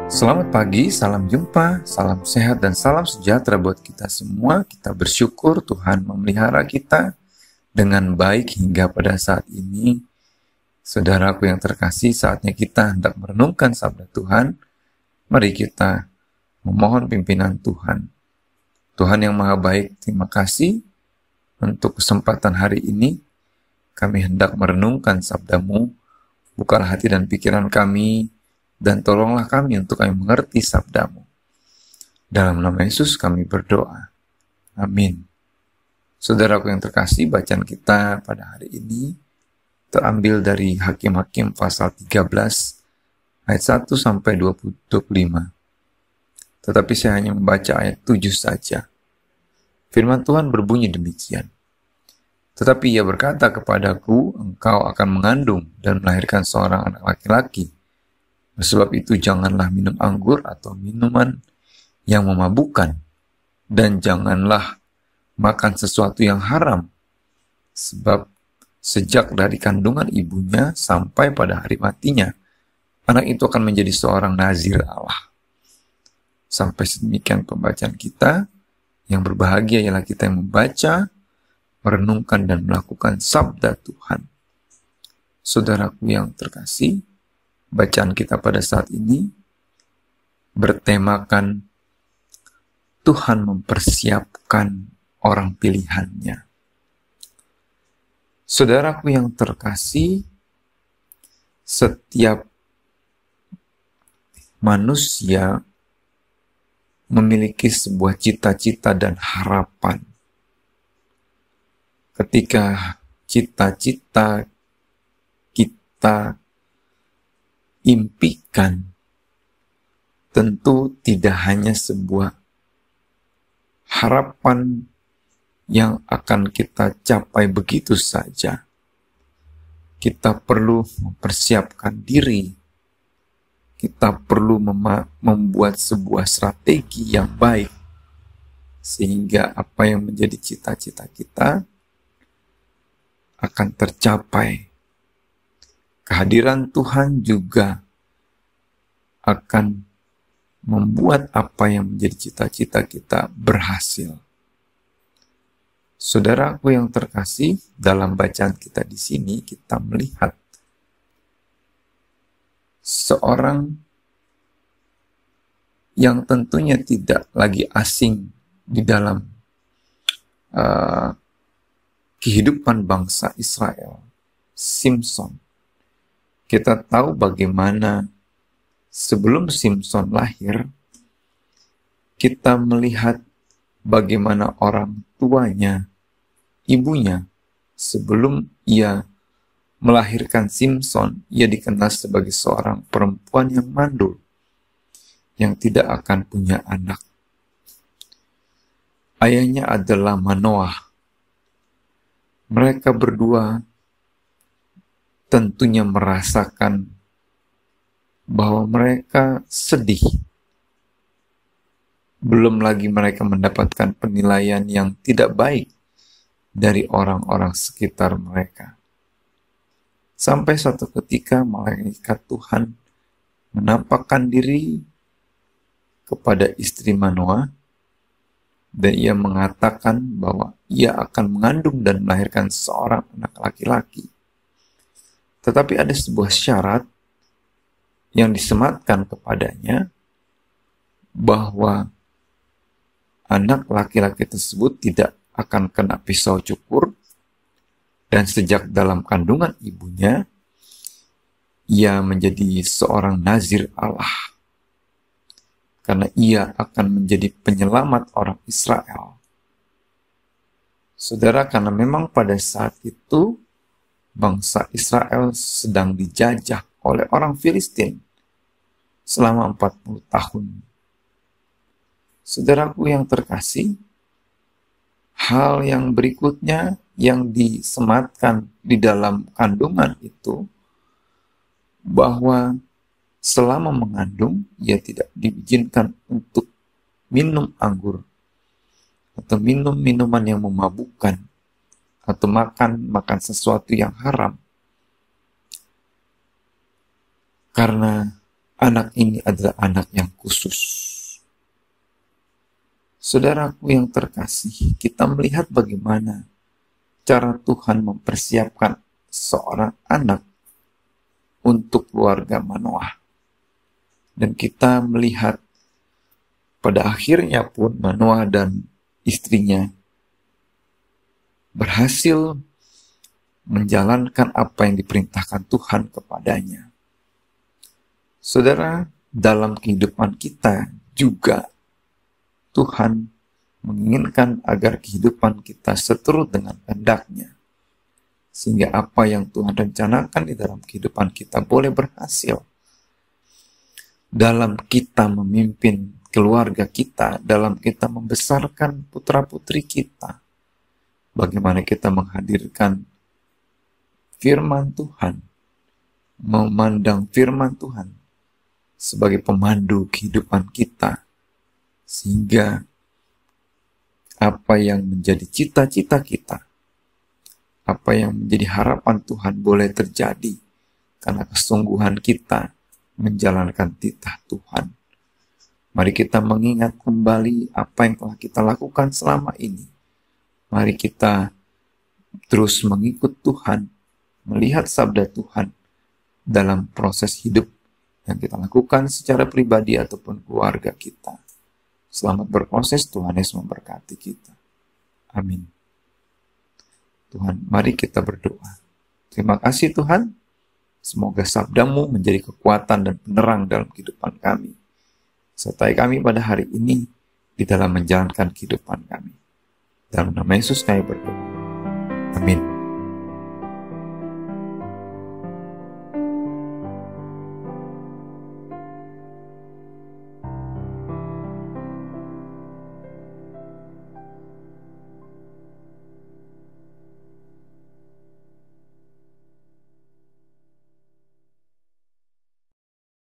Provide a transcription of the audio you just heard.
Selamat pagi, salam jumpa, salam sehat dan salam sejahtera buat kita semua. Kita bersyukur Tuhan memelihara kita dengan baik hingga pada saat ini. Saudaraku yang terkasih, saatnya kita hendak merenungkan sabda Tuhan. Mari kita memohon pimpinan Tuhan. Tuhan yang Maha Baik, terima kasih untuk kesempatan hari ini. Kami hendak merenungkan sabda-Mu. Bukalah hati dan pikiran kami, dan tolonglah kami untuk kami mengerti sabda-Mu. Dalam nama Yesus kami berdoa. Amin. Saudaraku yang terkasih, bacaan kita pada hari ini terambil dari Hakim-Hakim pasal 13 ayat 1 sampai 25. Tetapi saya hanya membaca ayat 7 saja. Firman Tuhan berbunyi demikian. Tetapi ia berkata kepadaku, engkau akan mengandung dan melahirkan seorang anak laki-laki. Sebab itu janganlah minum anggur atau minuman yang memabukkan, dan janganlah makan sesuatu yang haram, sebab sejak dari kandungan ibunya sampai pada hari matinya, anak itu akan menjadi seorang nazir Allah. Sampai sedemikian pembacaan kita. Yang berbahagia ialah kita yang membaca, merenungkan dan melakukan sabda Tuhan. Saudaraku yang terkasih, bacaan kita pada saat ini bertemakan Tuhan mempersiapkan orang pilihannya. Saudaraku yang terkasih, setiap manusia memiliki sebuah cita-cita dan harapan. Ketika cita-cita kita impikan, tentu tidak hanya sebuah harapan yang akan kita capai begitu saja. Kita perlu mempersiapkan diri. Kita perlu membuat sebuah strategi yang baik, sehingga apa yang menjadi cita-cita kita akan tercapai. Kehadiran Tuhan juga akan membuat apa yang menjadi cita-cita kita berhasil. Saudaraku yang terkasih, dalam bacaan kita di sini kita melihat seorang yang tentunya tidak lagi asing di dalam kehidupan bangsa Israel, Simson. Kita tahu bagaimana sebelum Simson lahir, kita melihat bagaimana orang tuanya, ibunya, sebelum ia melahirkan Simson, ia dikenal sebagai seorang perempuan yang mandul, yang tidak akan punya anak. Ayahnya adalah Manoah. Mereka berdua tentunya merasakan bahwa mereka sedih. Belum lagi mereka mendapatkan penilaian yang tidak baik dari orang-orang sekitar mereka. Sampai suatu ketika malaikat Tuhan menampakkan diri kepada istri Manoah, dan ia mengatakan bahwa ia akan mengandung dan melahirkan seorang anak laki-laki. Tetapi ada sebuah syarat yang disematkan kepadanya, bahwa anak laki-laki tersebut tidak akan kena pisau cukur, dan sejak dalam kandungan ibunya, ia menjadi seorang nazir Allah. Karena ia akan menjadi penyelamat orang Israel. Saudara, karena memang pada saat itu, bangsa Israel sedang dijajah oleh orang Filistin selama 40 tahun. Saudaraku yang terkasih, hal yang berikutnya yang disematkan di dalam kandungan itu, bahwa selama mengandung, ia tidak diizinkan untuk minum anggur, atau minum minuman yang memabukkan, atau makan sesuatu yang haram. Karena anak ini adalah anak yang khusus. Saudaraku yang terkasih, kita melihat bagaimana cara Tuhan mempersiapkan seorang anak untuk keluarga Manoah. Dan kita melihat pada akhirnya pun Manoah dan istrinya berhasil menjalankan apa yang diperintahkan Tuhan kepadanya. Saudara, dalam kehidupan kita juga Tuhan menginginkan agar kehidupan kita seturut dengan kehendak-Nya. Sehingga apa yang Tuhan rencanakan di dalam kehidupan kita boleh berhasil. Dalam kita memimpin keluarga kita, dalam kita membesarkan putra-putri kita. Bagaimana kita menghadirkan firman Tuhan, memandang firman Tuhan sebagai pemandu kehidupan kita. Sehingga apa yang menjadi cita-cita kita, apa yang menjadi harapan Tuhan boleh terjadi karena kesungguhan kita menjalankan titah Tuhan. Mari kita mengingat kembali apa yang telah kita lakukan selama ini. Mari kita terus mengikut Tuhan, melihat sabda Tuhan dalam proses hidup yang kita lakukan secara pribadi ataupun keluarga kita. Selamat berproses, Tuhan Yesus memberkati kita. Amin. Tuhan, mari kita berdoa. Terima kasih Tuhan. Semoga sabda-Mu menjadi kekuatan dan penerang dalam kehidupan kami. Sertai kami pada hari ini di dalam menjalankan kehidupan kami. Dalam nama Yesus kami berdoa. Amin.